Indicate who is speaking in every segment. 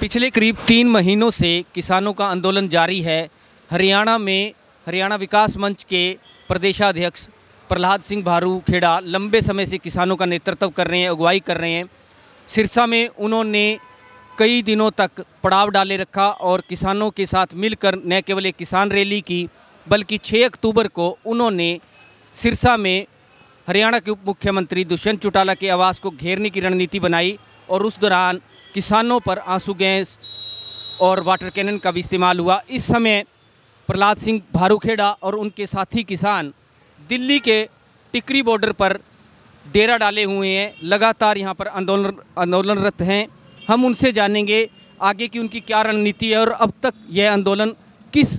Speaker 1: पिछले करीब 3 महीनों से किसानों का आंदोलन जारी है। हरियाणा में हरियाणा विकास मंच के प्रदेशाध्यक्ष प्रहलाद सिंह भारूखेड़ा लंबे समय से किसानों का नेतृत्व कर रहे हैं, अगुवाई कर रहे हैं। सिरसा में उन्होंने कई दिनों तक पड़ाव डाले रखा और किसानों के साथ मिलकर न केवल एक किसान रैली की, बल्कि 6 अक्टूबर को उन्होंने सिरसा में हरियाणा के उप मुख्यमंत्री दुष्यंत चौटाला के आवास को घेरने की रणनीति बनाई और उस दौरान किसानों पर आंसू गैस और वाटर कैनन का भी इस्तेमाल हुआ। इस समय प्रहलाद सिंह भारूखेड़ा और उनके साथी किसान दिल्ली के टिकरी बॉर्डर पर डेरा डाले हुए हैं, लगातार यहाँ पर आंदोलनरत हैं। हम उनसे जानेंगे आगे की उनकी क्या रणनीति है और अब तक यह आंदोलन किस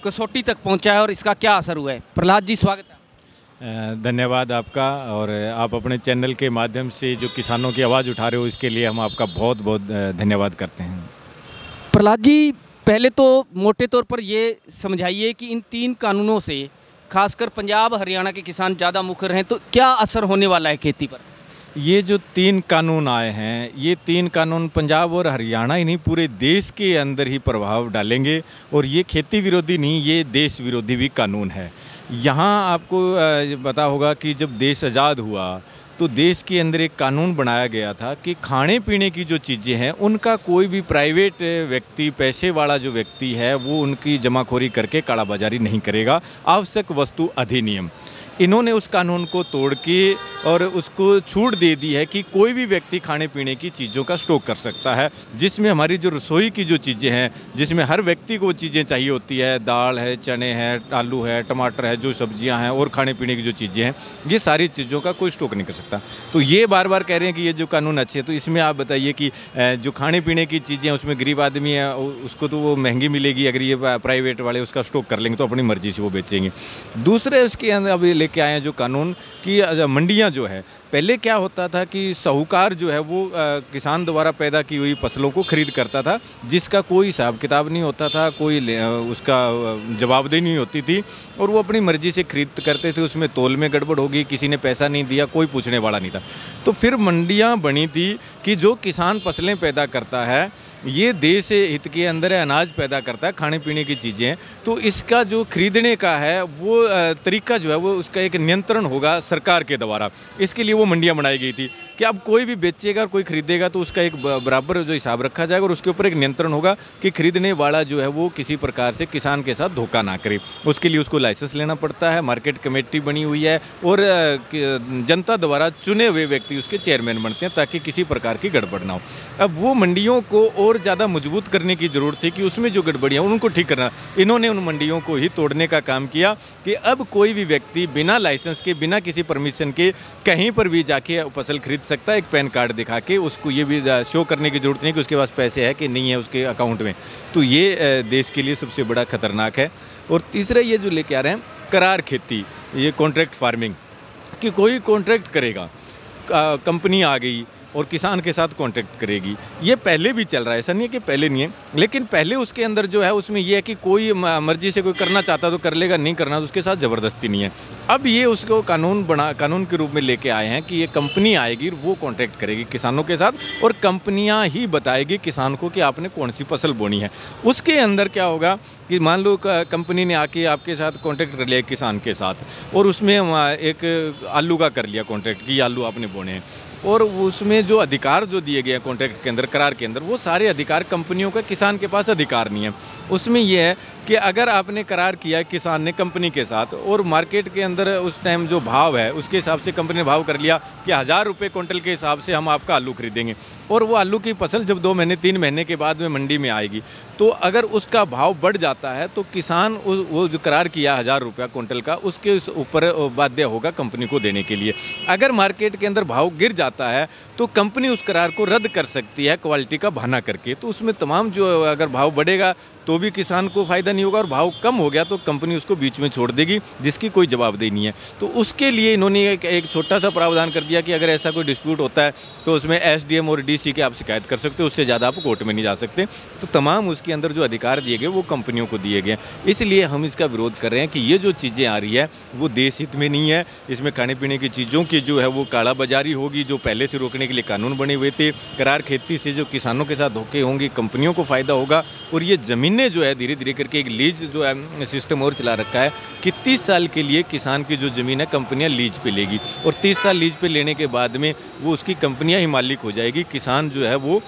Speaker 1: कसौटी तक पहुँचा है और इसका क्या असर हुआ है। प्रहलाद जी, स्वागत है।
Speaker 2: धन्यवाद आपका, और आप अपने चैनल के माध्यम से जो किसानों की आवाज़ उठा रहे हो इसके लिए हम आपका बहुत बहुत धन्यवाद करते हैं।
Speaker 1: प्रहलाद जी, पहले तो मोटे तौर पर ये समझाइए कि इन 3 कानूनों से खासकर पंजाब हरियाणा के किसान ज़्यादा मुखर हैं, तो क्या असर होने वाला है खेती पर?
Speaker 2: ये जो 3 कानून आए हैं, ये 3 कानून पंजाब और हरियाणा ही नहीं पूरे देश के अंदर ही प्रभाव डालेंगे। और ये खेती विरोधी नहीं, ये देश विरोधी भी कानून है। यहाँ आपको पता होगा कि जब देश आज़ाद हुआ तो देश के अंदर एक कानून बनाया गया था कि खाने पीने की जो चीज़ें हैं उनका कोई भी प्राइवेट व्यक्ति, पैसे वाला जो व्यक्ति है, वो उनकी जमाखोरी करके कालाबाजारी नहीं करेगा। आवश्यक वस्तु अधिनियम, इन्होंने उस कानून को तोड़ के और उसको छूट दे दी है कि कोई भी व्यक्ति खाने पीने की चीज़ों का स्टॉक कर सकता है, जिसमें हमारी जो रसोई की जो चीज़ें हैं, जिसमें हर व्यक्ति को चीज़ें चाहिए होती है, दाल है, चने हैं, आलू है, टमाटर है, जो सब्जियां हैं और खाने पीने की जो चीज़ें हैं, ये सारी चीज़ों का कोई स्टॉक नहीं कर सकता। तो ये बार बार कह रहे हैं कि ये जो कानून अच्छे हैं, तो इसमें आप बताइए कि जो खाने पीने की चीज़ें हैं उसमें गरीब आदमी है उसको तो वो महंगी मिलेगी, अगर ये प्राइवेट वाले उसका स्टॉक कर लेंगे तो अपनी मर्जी से वो बेचेंगे। दूसरे उसके अंदर अभी लेके आए हैं जो कानून की मंडियां जो है, पहले क्या होता था कि साहूकार जो है वो किसान द्वारा पैदा की हुई फसलों को खरीद करता था, जिसका कोई हिसाब किताब नहीं होता था, कोई उसका जवाबदेही नहीं होती थी और वो अपनी मर्जी से खरीद करते थे। उसमें तोल में गड़बड़ होगी, किसी ने पैसा नहीं दिया, कोई पूछने वाला नहीं था। तो फिर मंडियां बनी थी कि जो किसान फसलें पैदा करता है, ये देश हित के अंदर अनाज पैदा करता है, खाने पीने की चीज़ें, तो इसका जो खरीदने का है वो तरीका जो है वो उसका एक नियंत्रण होगा सरकार के द्वारा। इसके लिए वो मंडियां बनाई गई थी कि अब कोई भी बेचेगा और कोई खरीदेगा तो उसका एक बराबर जो हिसाब रखा जाएगा और उसके ऊपर एक नियंत्रण होगा कि खरीदने वाला जो है वो किसी प्रकार से किसान के साथ धोखा ना करे। उसके लिए उसको लाइसेंस लेना पड़ता है, मार्केट कमेटी बनी हुई है और जनता द्वारा चुने हुए व्यक्ति उसके चेयरमैन बनते हैं ताकि किसी प्रकार की गड़बड़ ना हो। अब वो मंडियों को और ज़्यादा मजबूत करने की ज़रूरत थी कि उसमें जो गड़बड़ियाँ उनको ठीक करना। इन्होंने उन मंडियों को ही तोड़ने का काम किया कि अब कोई भी व्यक्ति बिना लाइसेंस के, बिना किसी परमिशन के कहीं पर भी जाके फसल खरीद सकता है, एक पैन कार्ड दिखा के। उसको ये भी शो करने की ज़रूरत नहीं कि उसके पास पैसे है कि नहीं है उसके अकाउंट में। तो ये देश के लिए सबसे बड़ा खतरनाक है। और तीसरा ये जो लेके आ रहे हैं करार खेती, ये कॉन्ट्रैक्ट फार्मिंग, कि कोई कॉन्ट्रैक्ट करेगा, कंपनी आ गई और किसान के साथ कॉन्ट्रैक्ट करेगी। ये पहले भी चल रहा है, ऐसा नहीं है कि पहले नहीं है, लेकिन पहले उसके अंदर जो है उसमें ये है कि कोई मर्जी से कोई करना चाहता तो कर लेगा, नहीं करना तो उसके साथ ज़बरदस्ती नहीं है। अब ये उसको कानून के रूप में लेके आए हैं कि ये कंपनी आएगी, वो कॉन्ट्रैक्ट करेगी किसानों के साथ और कंपनियां ही बताएगी किसान को कि आपने कौन सी फसल बोनी है। उसके अंदर क्या होगा कि मान लो कंपनी ने आके आपके साथ कॉन्ट्रैक्ट कर लिया किसान के साथ और उसमें एक आलू का कर लिया कॉन्ट्रैक्ट कि आलू आपने बोने हैं, और उसमें जो अधिकार जो दिए गए कॉन्ट्रैक्ट के अंदर, करार के अंदर, वो सारे अधिकार कंपनियों का किसान के पास अधिकार नहीं है। उसमें यह है कि अगर आपने करार किया है किसान ने कंपनी के साथ और मार्केट के अंदर उस टाइम जो भाव है उसके हिसाब से कंपनी ने भाव कर लिया कि 1000 रुपये क्विंटल के हिसाब से हम आपका आलू खरीदेंगे, और वो आलू की फसल जब 2 महीने 3 महीने के बाद में मंडी में आएगी तो अगर उसका भाव बढ़ जाता है तो किसान वो जो करार किया 1000 रुपया क्विंटल का, उसके ऊपर बाध्य होगा कंपनी को देने के लिए। अगर मार्केट के अंदर भाव गिर जाता है तो कंपनी उस करार को रद्द कर सकती है क्वालिटी का बहाना करके। तो उसमें तमाम जो अगर भाव बढ़ेगा तो भी किसान को फ़ायदा नहीं होगा और भाव कम हो गया तो कंपनी उसको बीच में छोड़ देगी, जिसकी कोई जवाबदेही नहीं है। तो उसके लिए इन्होंने एक छोटा सा प्रावधान कर दिया कि अगर ऐसा कोई डिस्प्यूट होता है तो उसमें एसडीएम और डीसी के आप शिकायत कर सकते हो, उससे ज़्यादा आप कोर्ट में नहीं जा सकते। तो तमाम उसके अंदर जो अधिकार दिए गए वो कंपनियों को दिए गए। इसलिए हम इसका विरोध कर रहे हैं कि ये जो चीज़ें आ रही है वो देश हित में नहीं है। इसमें खाने पीने की चीज़ों की जो है वो कालाबाजारी होगी, जो पहले से रोकने के लिए कानून बने हुए थे। करार खेती से जो किसानों के साथ धोखे होंगे, कंपनियों को फ़ायदा होगा। और ये ज़मीनें जो है धीरे धीरे करके एक लीज जो है सिस्टम और चला रखा है कि 30 साल के लिए किसान की जो ज़मीन है कंपनियां लीज पे लेगी और 30 साल लीज पे लेने के बाद में वो उसकी कंपनियां ही मालिक हो जाएगी, किसान जो है वो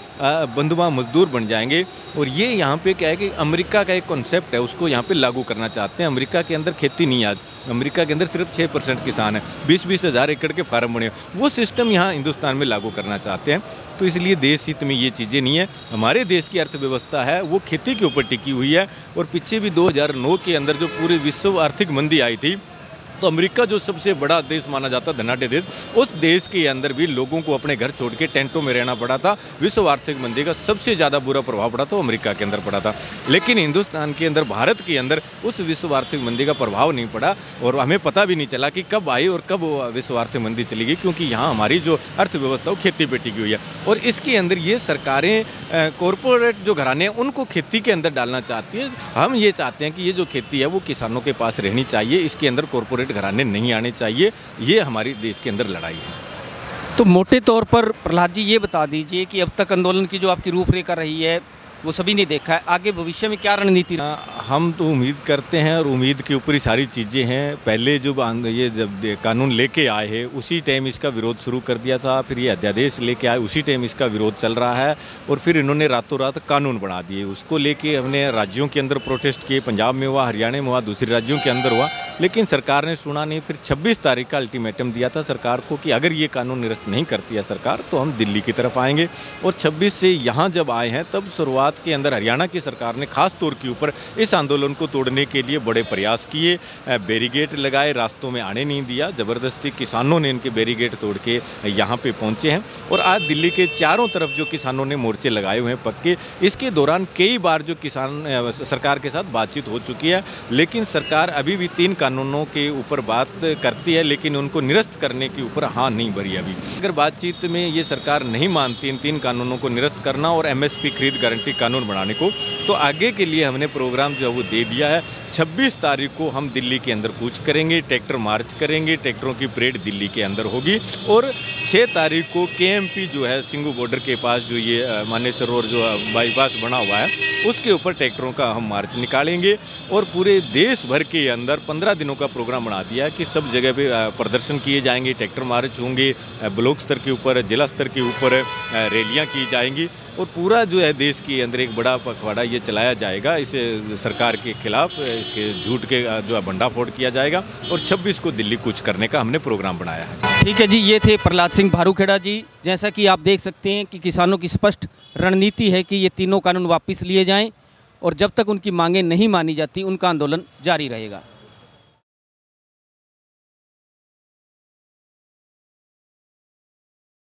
Speaker 2: बंधुआ मजदूर बन जाएंगे। और ये यहाँ पे क्या है कि अमेरिका का एक कॉन्सेप्ट है, उसको यहाँ पे लागू करना चाहते हैं। अमेरिका के अंदर खेती नहीं आज, अमेरिका के अंदर सिर्फ 6% किसान है, 20-20 हज़ार एकड़ के फार्म बने। वो सिस्टम यहाँ हिंदुस्तान में लागू करना चाहते हैं। तो इसलिए देश हित में ये चीज़ें नहीं है। हमारे देश की अर्थव्यवस्था है वो खेती के ऊपर टिकी हुई है। और पीछे भी 2009 के अंदर जो पूरे विश्व आर्थिक मंदी आई थी, तो अमेरिका जो सबसे बड़ा देश माना जाता है, धनाढ़ देश, उस देश के अंदर भी लोगों को अपने घर छोड़ के टेंटों में रहना पड़ा था। विश्व आर्थिक मंदी का सबसे ज़्यादा बुरा प्रभाव पड़ा था अमेरिका के अंदर पड़ा था। लेकिन हिंदुस्तान के अंदर, भारत के अंदर उस विश्व आर्थिक मंदी का प्रभाव नहीं पड़ा और हमें पता भी नहीं चला कि कब आई और कब विश्व आर्थिक मंदी चली गई, क्योंकि यहाँ हमारी जो अर्थव्यवस्था वो खेती पे टिकी हुई है। और इसके अंदर ये सरकारें, कॉरपोरेट जो घराने हैं, उनको खेती के अंदर डालना चाहती है। हम ये चाहते हैं कि ये जो खेती है वो किसानों के पास रहनी चाहिए, इसके अंदर कॉरपोरेट घराने नहीं आने चाहिए। ये हमारी देश के अंदर लड़ाई है।
Speaker 1: तो मोटे तौर पर प्रहलाद जी ये बता दीजिए कि अब तक आंदोलन की जो आपकी रूपरेखा रही है वो सभी ने देखा है, आगे भविष्य में क्या रणनीति?
Speaker 2: हम तो उम्मीद करते हैं और उम्मीद के ऊपर ही सारी चीज़ें हैं। पहले जो ये जब कानून लेके आए हैं उसी टाइम इसका विरोध शुरू कर दिया था, फिर ये अध्यादेश लेके आए उसी टाइम इसका विरोध चल रहा है और फिर इन्होंने रातों रात कानून बना दिए। उसको लेके हमने राज्यों के अंदर प्रोटेस्ट किए, पंजाब में हुआ, हरियाणा में हुआ, दूसरे राज्यों के अंदर हुआ, लेकिन सरकार ने सुना नहीं। फिर 26 तारीख का अल्टीमेटम दिया था सरकार को कि अगर ये कानून निरस्त नहीं करती है सरकार तो हम दिल्ली की तरफ आएंगे। और 26 से यहाँ जब आए हैं तब शुरुआत के अंदर हरियाणा की सरकार ने खास तौर के ऊपर इस आंदोलन को तोड़ने के लिए बड़े प्रयास किए, बैरिकेड लगाए, रास्तों में आने नहीं दिया। ज़बरदस्ती किसानों ने इनके बैरिकेड तोड़ के यहाँ पे पहुँचे हैं और आज दिल्ली के चारों तरफ जो किसानों ने मोर्चे लगाए हुए हैं पक्के। इसके दौरान कई बार जो किसान सरकार के साथ बातचीत हो चुकी है, लेकिन सरकार अभी भी 3 कानूनों के ऊपर बात करती है, लेकिन उनको निरस्त करने के ऊपर हाँ नहीं भरी अभी। अगर बातचीत में ये सरकार नहीं मानती इन 3 कानूनों को निरस्त करना और MSP खरीद गारंटी कानून बनाने को, तो आगे के लिए हमने प्रोग्राम जो है वो दे दिया है। 26 तारीख को हम दिल्ली के अंदर कूच करेंगे, ट्रैक्टर मार्च करेंगे, ट्रैक्टरों की परेड दिल्ली के अंदर होगी। और 6 तारीख को KMP जो है सिंघू बॉर्डर के पास जो ये मानेसर रोड जो बाईपास बना हुआ है उसके ऊपर ट्रैक्टरों का हम मार्च निकालेंगे। और पूरे देश भर के अंदर 15 दिनों का प्रोग्राम बना दिया है कि सब जगह पे प्रदर्शन किए जाएंगे, ट्रैक्टर मार्च होंगे, ब्लॉक स्तर के ऊपर, जिला स्तर के ऊपर रैलियाँ की जाएंगी और पूरा जो है देश के अंदर एक बड़ा पखवाड़ा ये चलाया जाएगा। इसे सरकार के खिलाफ इसके झूठ के जो है भंडाफोड़ किया जाएगा और 26 को दिल्ली कूच करने का हमने प्रोग्राम बनाया है।
Speaker 1: ठीक है जी, ये थे प्रहलाद सिंह भारूखेड़ा जी। जैसा कि आप देख सकते हैं कि किसानों की स्पष्ट रणनीति है कि ये तीनों कानून वापस लिए जाएं और जब तक उनकी मांगें नहीं मानी जाती उनका आंदोलन जारी रहेगा।